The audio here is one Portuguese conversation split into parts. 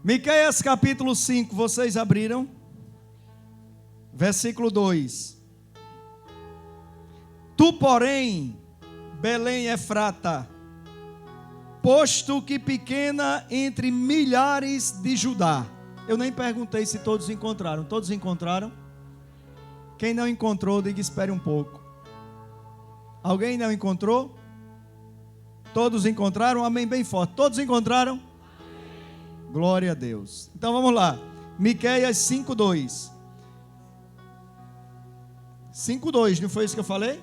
Miqueias capítulo 5, vocês abriram? Versículo 2. Tu, porém, Belém Efrata, posto que pequena entre milhares de Judá. Eu nem perguntei se todos encontraram. Todos encontraram? Quem não encontrou, diga espere um pouco. Alguém não encontrou? Todos encontraram? Amém bem forte. Todos encontraram? Amém. Glória a Deus. Então vamos lá. Miqueias 5:2. 5:2, não foi isso que eu falei?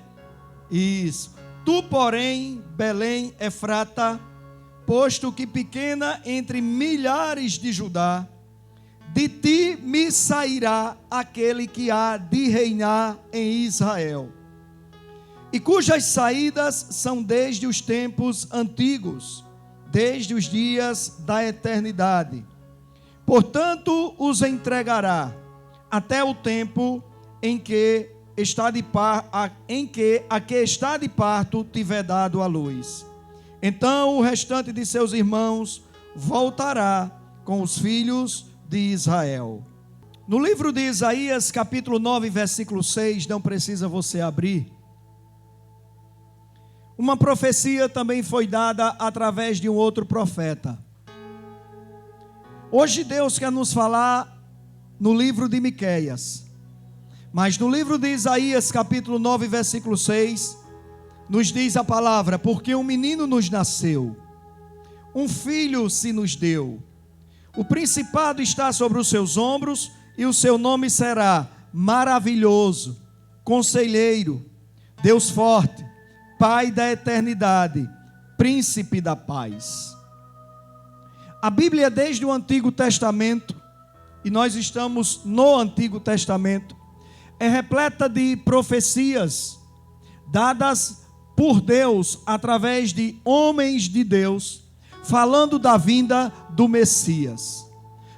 Isso. Tu, porém, Belém Efrata, posto que pequena entre milhares de Judá, de ti me sairá aquele que há de reinar em Israel, e cujas saídas são desde os tempos antigos, desde os dias da eternidade. Portanto, os entregará até o tempo em que a que está de parto tiver dado a luz. Então o restante de seus irmãos voltará com os filhos de Israel. No livro de Isaías, capítulo 9, versículo 6, não precisa você abrir. Uma profecia também foi dada através de um outro profeta. Hoje Deus quer nos falar no livro de Miqueias. Mas no livro de Isaías, capítulo 9, versículo 6, nos diz a palavra: porque um menino nos nasceu, um filho se nos deu, o principado está sobre os seus ombros, e o seu nome será Maravilhoso, Conselheiro, Deus Forte, Pai da Eternidade, Príncipe da Paz. A Bíblia, desde o Antigo Testamento, e nós estamos no Antigo Testamento, é repleta de profecias dadas por Deus através de homens de Deus, falando da vinda do Messias,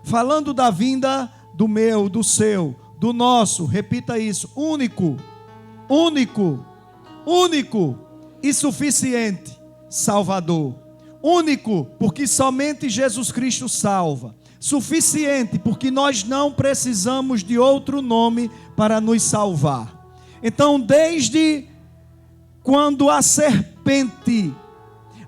falando da vinda do meu, do seu, do nosso, repita isso, único e suficiente Salvador. Único, porque somente Jesus Cristo salva. Suficiente, porque nós não precisamos de outro nome para nos salvar. Então, desde quando a serpente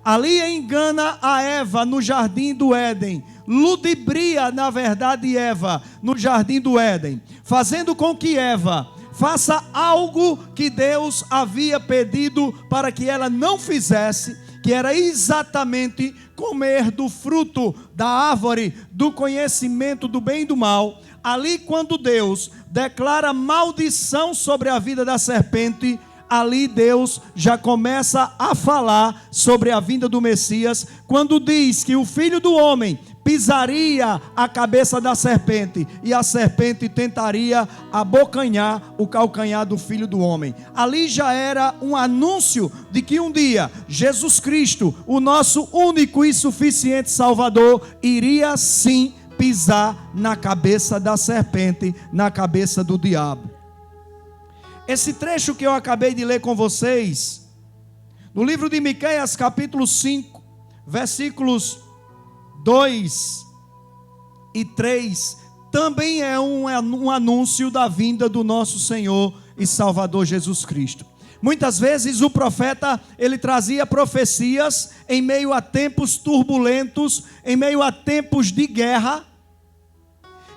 ali engana a Eva no jardim do Éden, ludibria na verdade Eva no jardim do Éden, fazendo com que Eva faça algo que Deus havia pedido para que ela não fizesse, que era exatamente comer do fruto da árvore do conhecimento do bem e do mal. Ali, quando Deus declara maldição sobre a vida da serpente, ali Deus já começa a falar sobre a vinda do Messias, quando diz que o Filho do Homem pisaria a cabeça da serpente, e a serpente tentaria abocanhar o calcanhar do Filho do Homem. Ali já era um anúncio de que um dia Jesus Cristo, o nosso único e suficiente Salvador, iria sim pisar na cabeça da serpente, na cabeça do diabo. Esse trecho que eu acabei de ler com vocês, no livro de Miqueias, capítulo 5, versículos 2 e 3, também é um anúncio da vinda do nosso Senhor e Salvador Jesus Cristo. Muitas vezes o profeta, ele trazia profecias em meio a tempos turbulentos, em meio a tempos de guerra,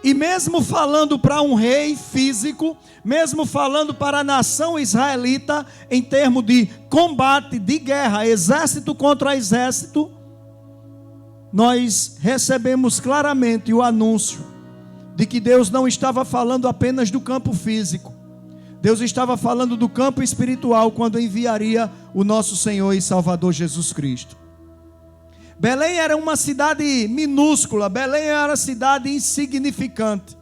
e mesmo falando para um rei físico, mesmo falando para a nação israelita, em termos de combate, de guerra, exército contra exército, nós recebemos claramente o anúncio de que Deus não estava falando apenas do campo físico. Deus estava falando do campo espiritual quando enviaria o nosso Senhor e Salvador Jesus Cristo. Belém era uma cidade minúscula, Belém era uma cidade insignificante.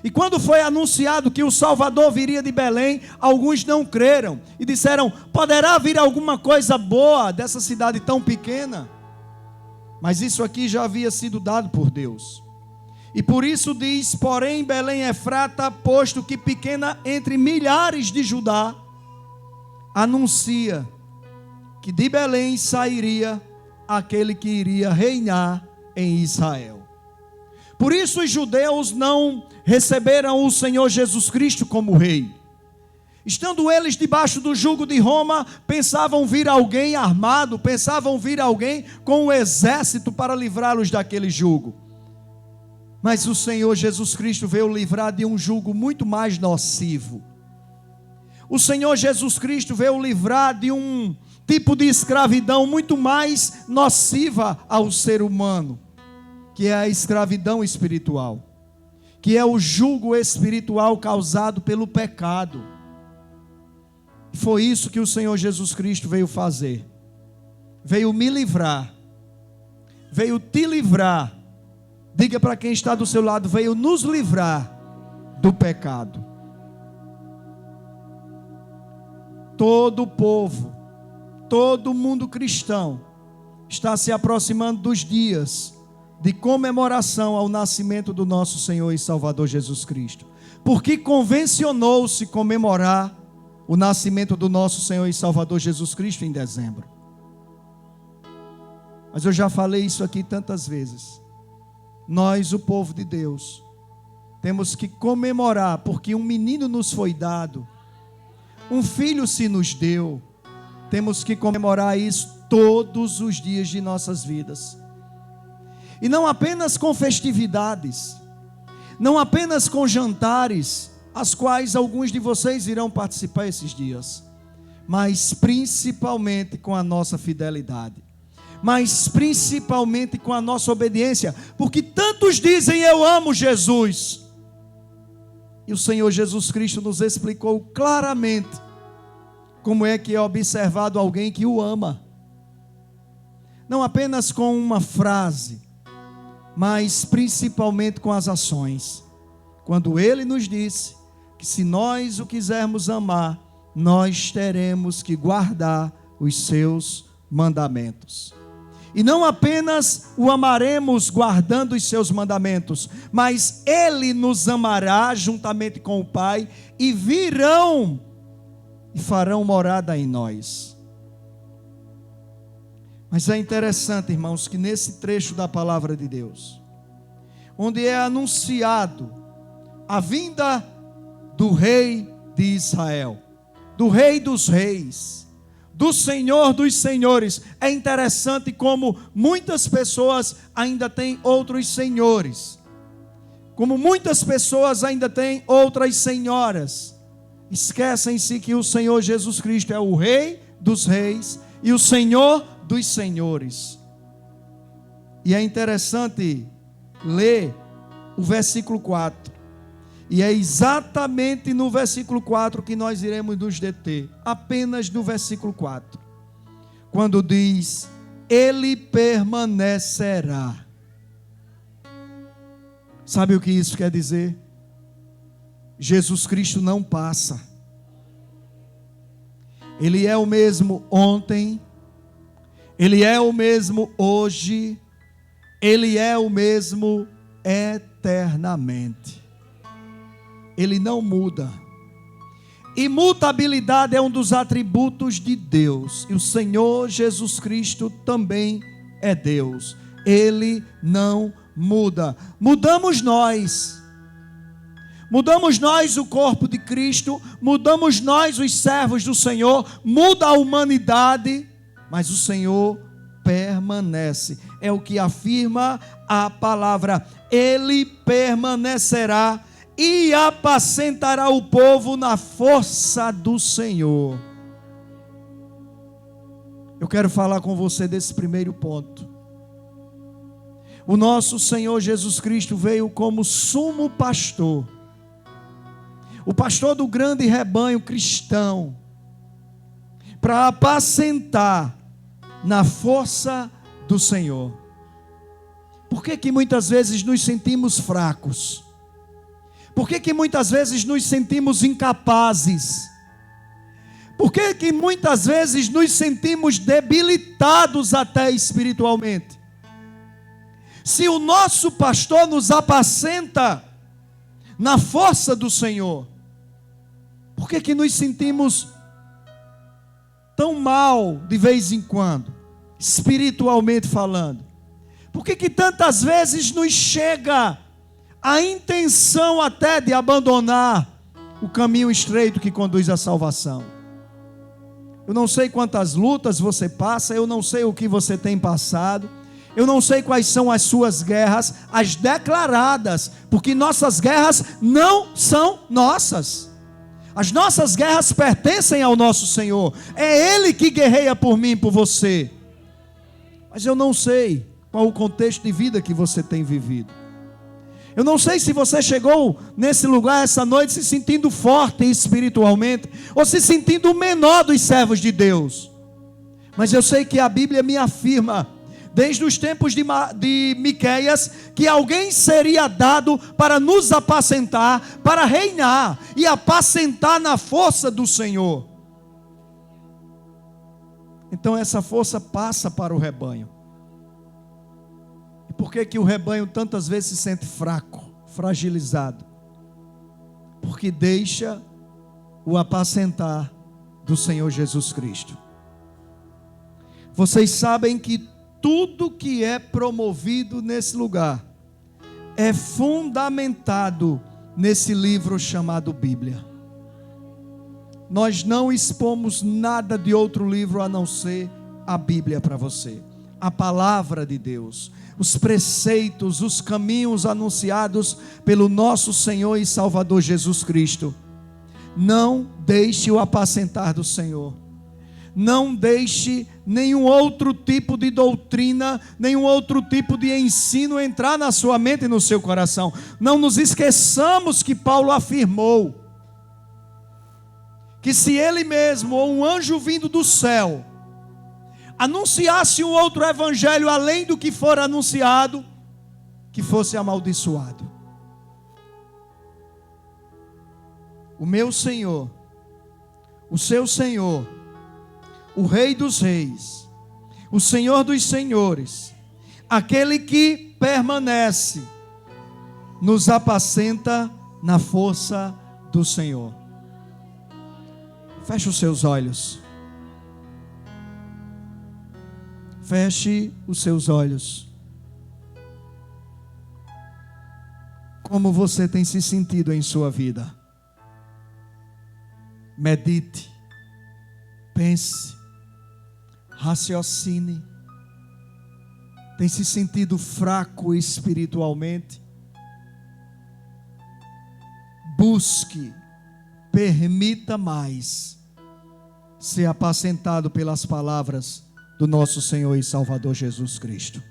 E quando foi anunciado que o Salvador viria de Belém, alguns não creram e disseram: poderá vir alguma coisa boa dessa cidade tão pequena? Mas isso aqui já havia sido dado por Deus. E por isso diz: porém Belém Efrata, posto que pequena entre milhares de Judá, anuncia que de Belém sairia aquele que iria reinar em Israel. Por isso os judeus não receberam o Senhor Jesus Cristo como rei. Estando eles debaixo do jugo de Roma, pensavam vir alguém armado, pensavam vir alguém com um exército para livrá-los daquele jugo. Mas o Senhor Jesus Cristo veio livrar de um jugo muito mais nocivo. O Senhor Jesus Cristo veio livrar de um tipo de escravidão muito mais nociva ao ser humano, que é a escravidão espiritual, que é o jugo espiritual causado pelo pecado. Foi isso que o Senhor Jesus Cristo veio fazer. Veio me livrar, veio te livrar. Diga para quem está do seu lado: veio nos livrar do pecado. Todo o povo, todo mundo cristão está se aproximando dos dias de comemoração ao nascimento do nosso Senhor e Salvador Jesus Cristo, porque convencionou-se comemorar o nascimento do nosso Senhor e Salvador Jesus Cristo em dezembro. Mas eu já falei isso aqui tantas vezes. Nós, o povo de Deus, temos que comemorar, porque um menino nos foi dado, um filho se nos deu. Temos que comemorar isso todos os dias de nossas vidas. E não apenas com festividades, não apenas com jantares, as quais alguns de vocês irão participar esses dias, mas principalmente com a nossa fidelidade, mas principalmente com a nossa obediência, porque tantos dizem: eu amo Jesus, e o Senhor Jesus Cristo nos explicou claramente como é que é observado alguém que o ama, não apenas com uma frase, mas principalmente com as ações. Quando Ele nos disse que se nós o quisermos amar, nós teremos que guardar os seus mandamentos. E não apenas o amaremos guardando os seus mandamentos, mas Ele nos amará juntamente com o Pai, e virão e farão morada em nós. Mas é interessante, irmãos, que nesse trecho da palavra de Deus, onde é anunciado a vinda do Rei de Israel, do Rei dos Reis, do Senhor dos Senhores, é interessante como muitas pessoas ainda têm outros senhores, como muitas pessoas ainda têm outras senhoras. Esquecem-se que o Senhor Jesus Cristo é o Rei dos Reis e o Senhor dos Senhores. E é interessante ler o versículo 4. E é exatamente no versículo 4 que nós iremos nos deter. Apenas no versículo 4. Quando diz: Ele permanecerá. Sabe o que isso quer dizer? Jesus Cristo não passa. Ele é o mesmo ontem, Ele é o mesmo hoje, Ele é o mesmo eternamente. Ele não muda. Imutabilidade é um dos atributos de Deus, e o Senhor Jesus Cristo também é Deus. Ele não muda. Mudamos nós o corpo de Cristo, mudamos nós os servos do Senhor, muda a humanidade, mas o Senhor permanece. É o que afirma a palavra: Ele permanecerá e apacentará o povo na força do Senhor. Eu quero falar com você desse primeiro ponto. O nosso Senhor Jesus Cristo veio como sumo pastor, o pastor do grande rebanho cristão, para apacentar na força do Senhor. Por que muitas vezes nos sentimos fracos? Por que muitas vezes nos sentimos incapazes? Por que muitas vezes nos sentimos debilitados até espiritualmente? Se o nosso pastor nos apacenta na força do Senhor, por que nos sentimos tão mal de vez em quando, espiritualmente falando? Por que tantas vezes nos chega a intenção até de abandonar o caminho estreito que conduz à salvação. Eu não sei quantas lutas você passa, eu não sei o que você tem passado, eu não sei quais são as suas guerras, as declaradas, porque nossas guerras não são nossas. As nossas guerras pertencem ao nosso Senhor. É Ele que guerreia por mim e por você. Mas eu não sei qual o contexto de vida que você tem vivido. Eu não sei se você chegou nesse lugar essa noite se sentindo forte espiritualmente, ou se sentindo o menor dos servos de Deus. Mas eu sei que a Bíblia me afirma, desde os tempos de Miqueias, que alguém seria dado para nos apacentar, para reinar e apacentar na força do Senhor. Então essa força passa para o rebanho. E por que o rebanho tantas vezes se sente fraco, fragilizado? Porque deixa o apacentar do Senhor Jesus Cristo. Vocês sabem que tudo que é promovido nesse lugar é fundamentado nesse livro chamado Bíblia. Nós não expomos nada de outro livro a não ser a Bíblia para você. A palavra de Deus, os preceitos, os caminhos anunciados pelo nosso Senhor e Salvador Jesus Cristo. Não deixe o apacentar do Senhor. Não deixe nenhum outro tipo de doutrina, nenhum outro tipo de ensino entrar na sua mente e no seu coração. Não nos esqueçamos que Paulo afirmou que se ele mesmo ou um anjo vindo do céu anunciasse um outro evangelho além do que for anunciado, que fosse amaldiçoado. O meu Senhor, o seu Senhor, o Rei dos Reis, o Senhor dos Senhores, aquele que permanece, nos apacenta na força do Senhor. Feche os seus olhos. Feche os seus olhos. Como você tem se sentido em sua vida? Medite, pense, raciocine. Tem se sentido fraco espiritualmente? Busque, permita mais ser apacentado pelas palavras do nosso Senhor e Salvador Jesus Cristo.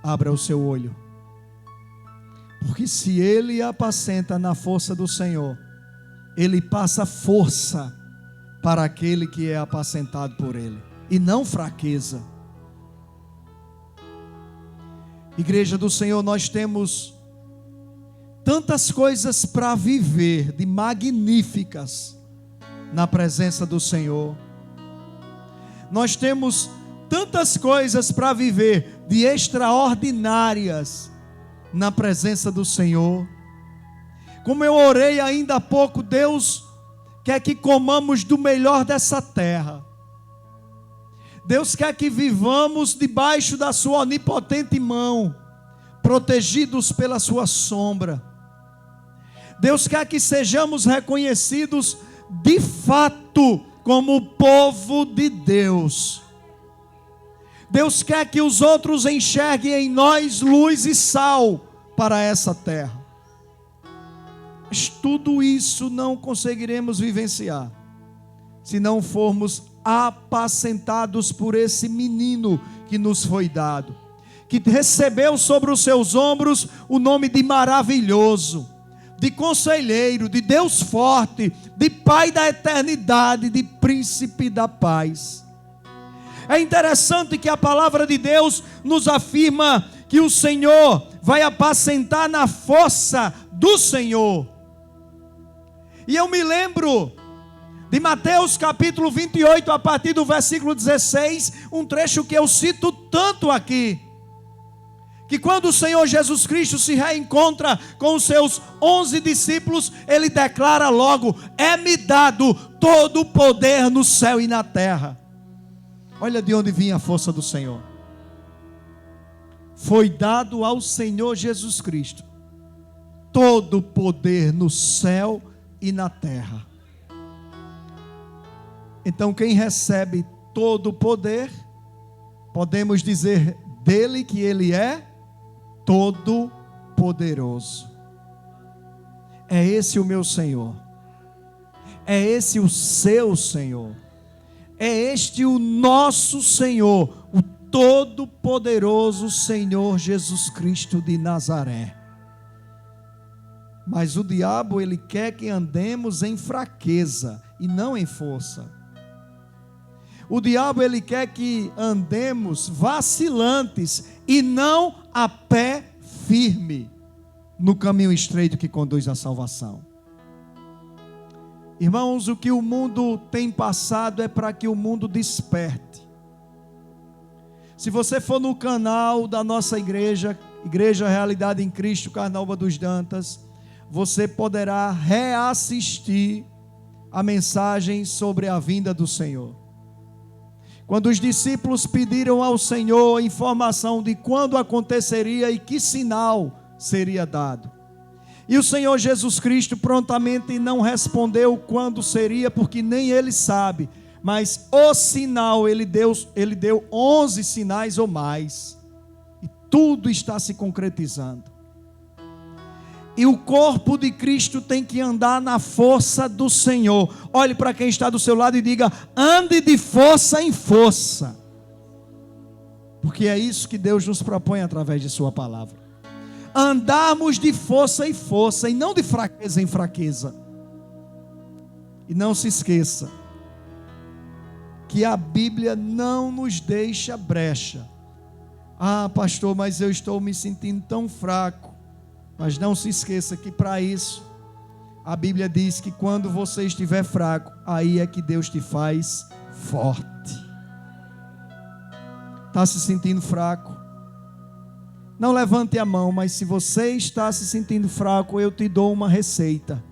Abra o seu olho, porque se Ele apacenta na força do Senhor, Ele passa força para aquele que é apacentado por Ele, e não fraqueza. Igreja do Senhor, nós temos tantas coisas para viver de magníficas na presença do Senhor. Nós temos tantas coisas para viver de extraordinárias na presença do Senhor. Como eu orei ainda há pouco, Deus quer que comamos do melhor dessa terra. Deus quer que vivamos debaixo da sua onipotente mão, protegidos pela sua sombra. Deus quer que sejamos reconhecidos de fato como povo de Deus. Deus quer que os outros enxerguem em nós luz e sal para essa terra. Mas tudo isso não conseguiremos vivenciar se não formos apacentados por esse menino que nos foi dado, que recebeu sobre os seus ombros o nome de maravilhoso, de conselheiro, de Deus forte, de Pai da eternidade, de príncipe da paz. É interessante que a palavra de Deus nos afirma que o Senhor vai apacentar na força do Senhor. E eu me lembro de Mateus capítulo 28, a partir do versículo 16, um trecho que eu cito tanto aqui, que quando o Senhor Jesus Cristo se reencontra com os seus 11 discípulos, Ele declara logo: é-me dado todo o poder no céu e na terra. Olha de onde vinha a força do Senhor. Foi dado ao Senhor Jesus Cristo todo poder no céu e na terra. Então, quem recebe todo o poder, podemos dizer dele que ele é todo poderoso. É esse o meu Senhor. É esse o seu Senhor. É este o nosso Senhor, o todo-poderoso Senhor Jesus Cristo de Nazaré. Mas o diabo, ele quer que andemos em fraqueza e não em força. O diabo, ele quer que andemos vacilantes e não a pé firme no caminho estreito que conduz à salvação. Irmãos, o que o mundo tem passado é para que o mundo desperte. Se você for no canal da nossa igreja, Igreja Realidade em Cristo, Carnaúba dos Dantas, você poderá reassistir a mensagem sobre a vinda do Senhor. Quando os discípulos pediram ao Senhor informação de quando aconteceria e que sinal seria dado. E o Senhor Jesus Cristo prontamente não respondeu quando seria, porque nem ele sabe. Mas o sinal, ele deu 11 sinais ou mais. E tudo está se concretizando. E o corpo de Cristo tem que andar na força do Senhor. Olhe para quem está do seu lado e diga: ande de força em força. Porque é isso que Deus nos propõe através de sua palavra. Andarmos de força em força e não de fraqueza em fraqueza. E não se esqueça que a Bíblia não nos deixa brecha. Ah, pastor, mas eu estou me sentindo tão fraco. Mas não se esqueça que para isso, a Bíblia diz que quando você estiver fraco, aí é que Deus te faz forte. Está se sentindo fraco? Não levante a mão, mas se você está se sentindo fraco, eu te dou uma receita.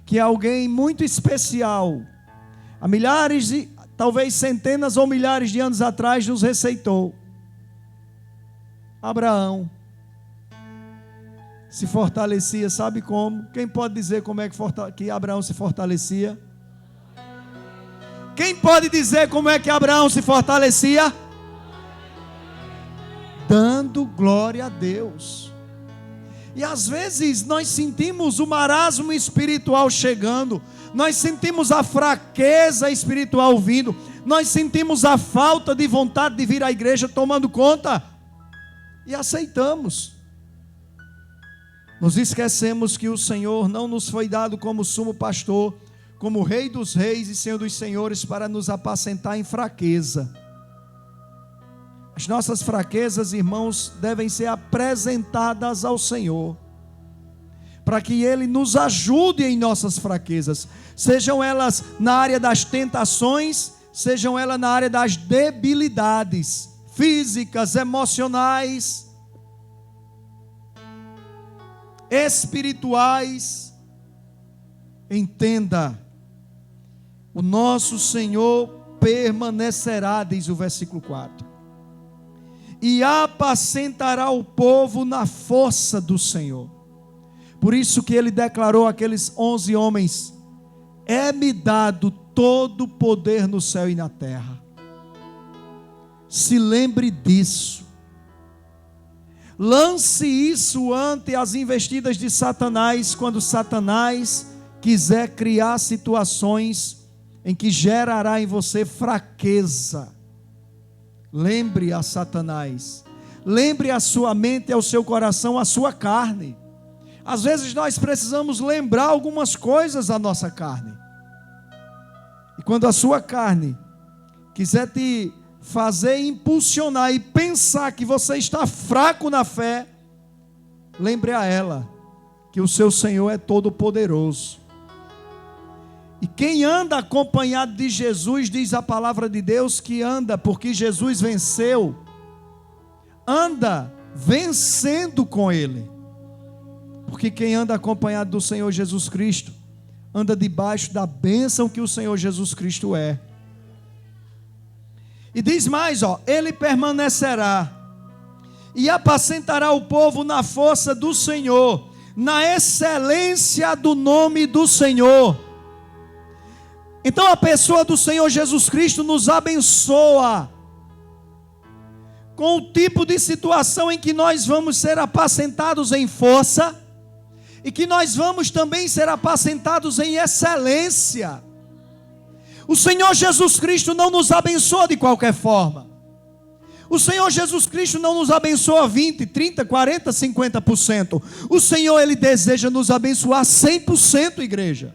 Que alguém muito especial, há milhares de, talvez centenas ou milhares de anos atrás, nos receitou. Abraão se fortalecia, sabe como? Quem pode dizer como é que Abraão se fortalecia? Quem pode dizer como é que Abraão se fortalecia? Dando glória a Deus. E às vezes nós sentimos o marasmo espiritual chegando, nós sentimos a fraqueza espiritual vindo, nós sentimos a falta de vontade de vir à igreja tomando conta, e aceitamos. Nos esquecemos que o Senhor não nos foi dado como sumo pastor, como Rei dos reis e Senhor dos senhores, para nos apacentar em fraqueza. As nossas fraquezas, irmãos, devem ser apresentadas ao Senhor, para que Ele nos ajude em nossas fraquezas, sejam elas na área das tentações, sejam elas na área das debilidades físicas, emocionais, espirituais. Entenda, o nosso Senhor permanecerá, diz o versículo 4. E apacentará o povo na força do Senhor. Por isso que ele declarou àqueles 11 homens: é-me dado todo o poder no céu e na terra. Se lembre disso. Lance isso ante as investidas de Satanás, quando Satanás quiser criar situações em que gerará em você fraqueza. Lembre a Satanás, lembre a sua mente, ao seu coração, a sua carne. Às vezes nós precisamos lembrar algumas coisas da nossa carne. E quando a sua carne quiser te fazer impulsionar e pensar que você está fraco na fé, lembre a ela que o seu Senhor é todo poderoso. E quem anda acompanhado de Jesus, diz a palavra de Deus, que anda porque Jesus venceu, anda vencendo com Ele. Porque quem anda acompanhado do Senhor Jesus Cristo, anda debaixo da bênção que o Senhor Jesus Cristo é. E diz mais, Ele permanecerá e apacentará o povo na força do Senhor, na excelência do nome do Senhor. Então a pessoa do Senhor Jesus Cristo nos abençoa com o tipo de situação em que nós vamos ser apacentados em força e que nós vamos também ser apacentados em excelência. O Senhor Jesus Cristo não nos abençoa de qualquer forma. O Senhor Jesus Cristo não nos abençoa 20, 30, 40, 50%. O Senhor, Ele deseja nos abençoar 100%, igreja.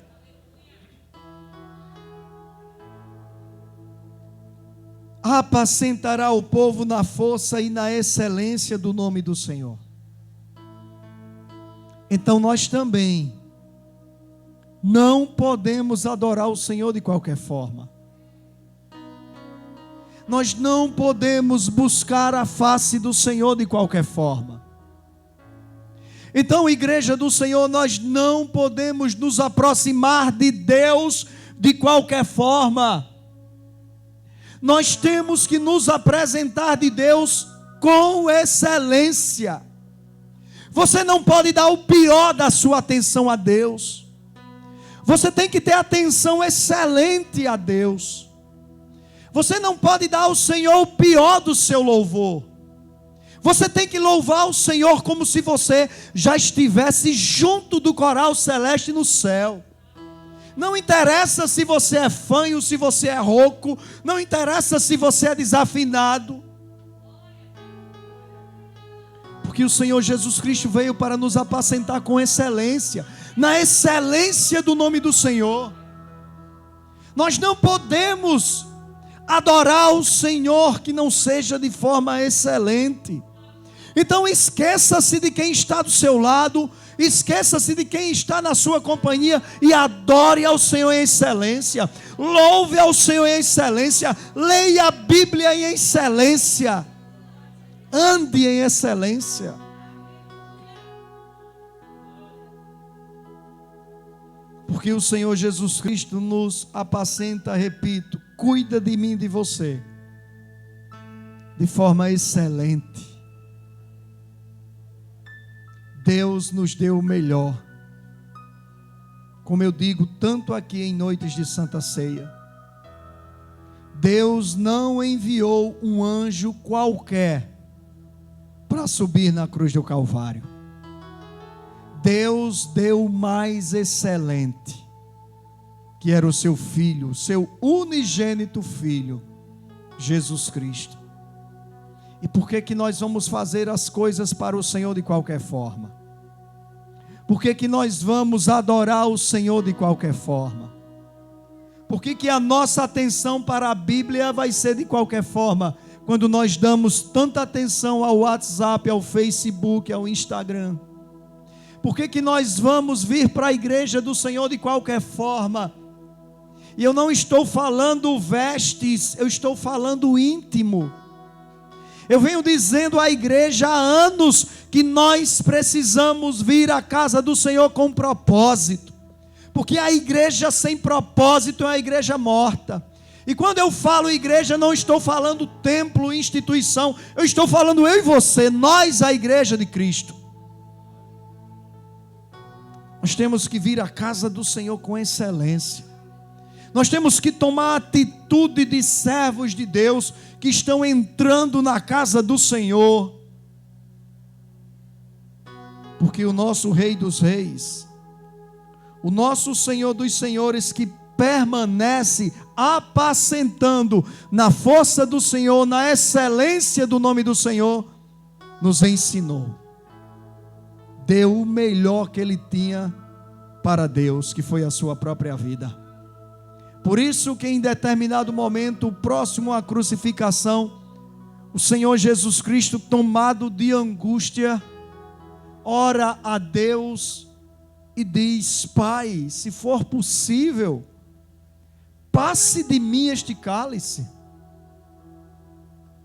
Apacentará o povo na força e na excelência do nome do Senhor. Então nós também não podemos adorar o Senhor de qualquer forma. Nós não podemos buscar a face do Senhor de qualquer forma. Então, igreja do Senhor, nós não podemos nos aproximar de Deus de qualquer forma. Nós temos que nos apresentar de Deus com excelência. Você não pode dar o pior da sua atenção a Deus. Você tem que ter atenção excelente a Deus. Você não pode dar ao Senhor o pior do seu louvor. Você tem que louvar o Senhor como se você já estivesse junto do coral celeste no céu. Não interessa se você é fanho, se você é rouco. Não interessa se você é desafinado. Porque o Senhor Jesus Cristo veio para nos apacentar com excelência. Na excelência do nome do Senhor. Nós não podemos adorar o Senhor que não seja de forma excelente. Então esqueça-se de quem está do seu lado, esqueça-se de quem está na sua companhia e adore ao Senhor em excelência. Louve ao Senhor em excelência, leia a Bíblia em excelência, ande em excelência. Porque o Senhor Jesus Cristo nos apacenta, repito, cuida de mim e de você de forma excelente. Deus nos deu o melhor. Como eu digo tanto aqui em noites de Santa Ceia, Deus não enviou um anjo qualquer para subir na cruz do Calvário. Deus deu o mais excelente, que era o seu Filho, o seu unigênito Filho, Jesus Cristo. E por que nós vamos fazer as coisas para o Senhor de qualquer forma? Por que nós vamos adorar o Senhor de qualquer forma? Por que a nossa atenção para a Bíblia vai ser de qualquer forma, quando nós damos tanta atenção ao WhatsApp, ao Facebook, ao Instagram? Por que nós vamos vir para a igreja do Senhor de qualquer forma? E eu não estou falando vestes, eu estou falando íntimo. Eu venho dizendo à igreja há anos que nós precisamos vir à casa do Senhor com propósito. Porque a igreja sem propósito é uma igreja morta. E quando eu falo igreja, não estou falando templo, instituição. Eu estou falando eu e você, nós a igreja de Cristo. Nós temos que vir à casa do Senhor com excelência. Nós temos que tomar a atitude de servos de Deus que estão entrando na casa do Senhor. Porque o nosso Rei dos Reis, o nosso Senhor dos Senhores, que permanece apacentando na força do Senhor, na excelência do nome do Senhor, nos ensinou. Deu o melhor que ele tinha para Deus, que foi a sua própria vida. Por isso que em determinado momento, próximo à crucificação, o Senhor Jesus Cristo, tomado de angústia, ora a Deus e diz: Pai, se for possível, passe de mim este cálice.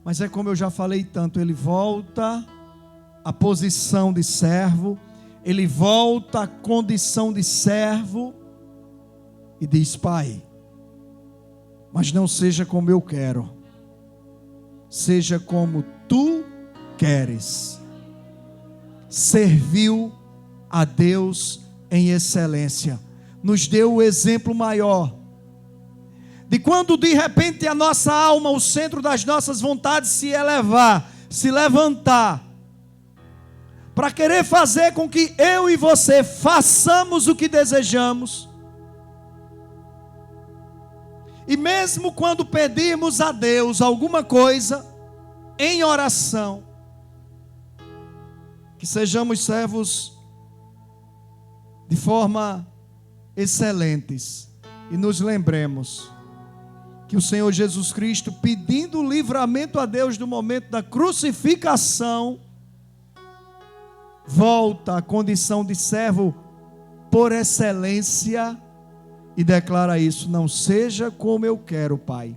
Mas é como eu já falei tanto, ele volta à posição de servo, ele volta à condição de servo e diz: Pai, mas não seja como eu quero, seja como tu queres. Serviu a Deus em excelência. Nos deu o exemplo maior de quando de repente a nossa alma, o centro das nossas vontades se elevar, se levantar, para querer fazer com que eu e você façamos o que desejamos. E mesmo quando pedirmos a Deus alguma coisa em oração, que sejamos servos de forma excelentes e nos lembremos que o Senhor Jesus Cristo, pedindo livramento a Deus no momento da crucificação, volta à condição de servo por excelência e declara isso: não seja como eu quero, Pai,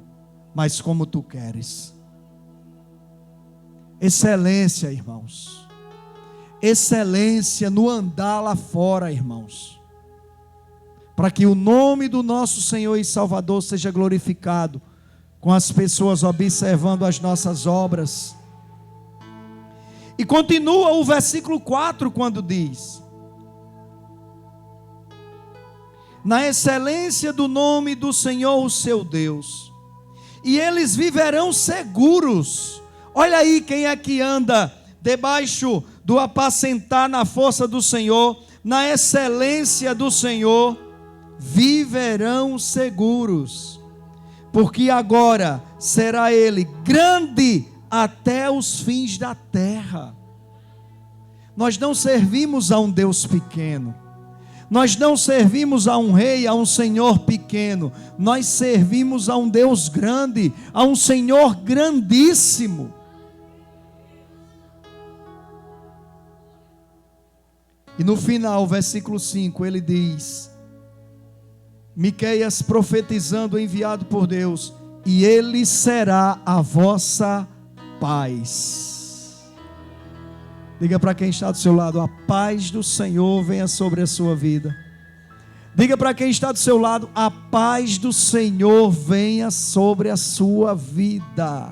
mas como tu queres. Excelência, irmãos. Excelência no andar lá fora, irmãos, para que o nome do nosso Senhor e Salvador seja glorificado, com as pessoas observando as nossas obras. E continua o versículo 4 quando diz: na excelência do nome do Senhor, o seu Deus, e eles viverão seguros. Olha aí quem é que anda debaixo do apacentar na força do Senhor, na excelência do Senhor, viverão seguros, porque agora será Ele grande até os fins da terra. Nós não servimos a um Deus pequeno, nós não servimos a um rei, a um senhor pequeno, nós servimos a um Deus grande, a um Senhor grandíssimo. E no final, versículo 5, ele diz: Miqueias profetizando, enviado por Deus: e ele será a vossa paz. Diga para quem está do seu lado: a paz do Senhor venha sobre a sua vida. Diga para quem está do seu lado: a paz do Senhor venha sobre a sua vida.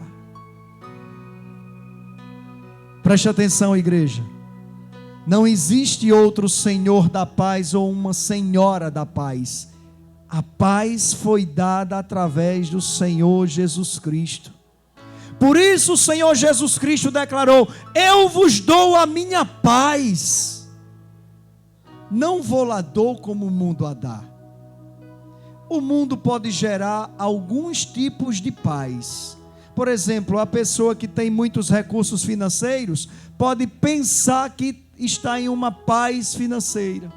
Preste atenção, igreja. Não existe outro Senhor da paz ou uma Senhora da paz. A paz foi dada através do Senhor Jesus Cristo. Por isso o Senhor Jesus Cristo declarou: eu vos dou a minha paz. Não vou lá dou como o mundo a dá. O mundo pode gerar alguns tipos de paz. Por exemplo, a pessoa que tem muitos recursos financeiros pode pensar que está em uma paz financeira.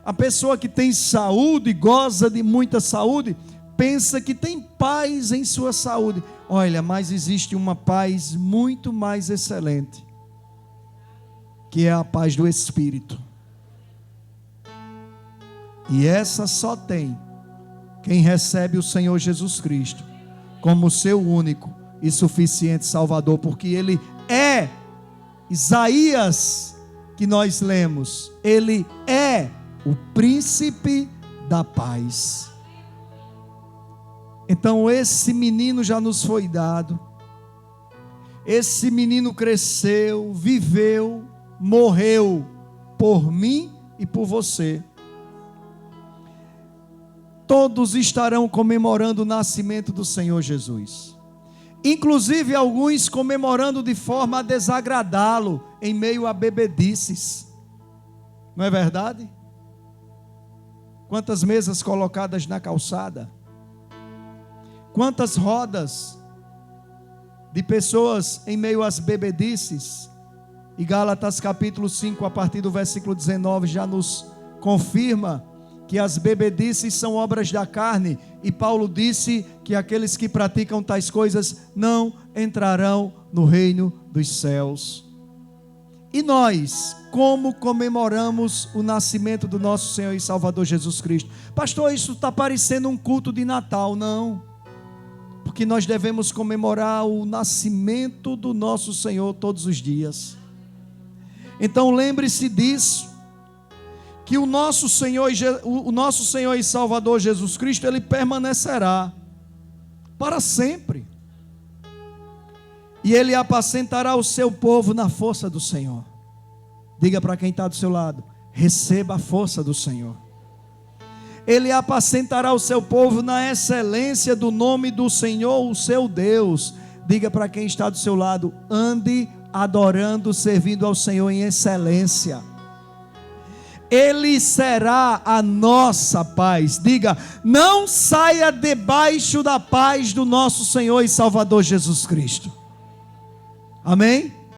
A pessoa que tem saúde, goza de muita saúde, pensa que tem paz em sua saúde. Olha, mas existe uma paz muito mais excelente, que é a paz do Espírito. E essa só tem quem recebe o Senhor Jesus Cristo como seu único e suficiente Salvador, porque Ele é, Isaías, que nós lemos, Ele é o príncipe da paz. Então esse menino já nos foi dado, esse menino cresceu, viveu, morreu por mim e por você. Todos estarão comemorando o nascimento do Senhor Jesus, inclusive alguns comemorando de forma a desagradá-lo, em meio a bebedices. Não é verdade? Quantas mesas colocadas na calçada, quantas rodas de pessoas em meio às bebedices. E Gálatas capítulo 5, a partir do versículo 19, já nos confirma que as bebedices são obras da carne, e Paulo disse que aqueles que praticam tais coisas não entrarão no reino dos céus. E nós, como comemoramos o nascimento do nosso Senhor e Salvador Jesus Cristo? Pastor, isso está parecendo um culto de Natal. Não, porque nós devemos comemorar o nascimento do nosso Senhor todos os dias. Então lembre-se disso, que o nosso Senhor e Salvador Jesus Cristo, Ele permanecerá para sempre, e Ele apacentará o seu povo na força do Senhor. Diga para quem está do seu lado: Receba a força do Senhor. Ele apacentará o seu povo na excelência do nome do Senhor, o seu Deus. Diga para quem está do seu lado: ande adorando, servindo ao Senhor em excelência. Ele será a nossa paz. Diga: não saia debaixo da paz do nosso Senhor e Salvador Jesus Cristo. Amém?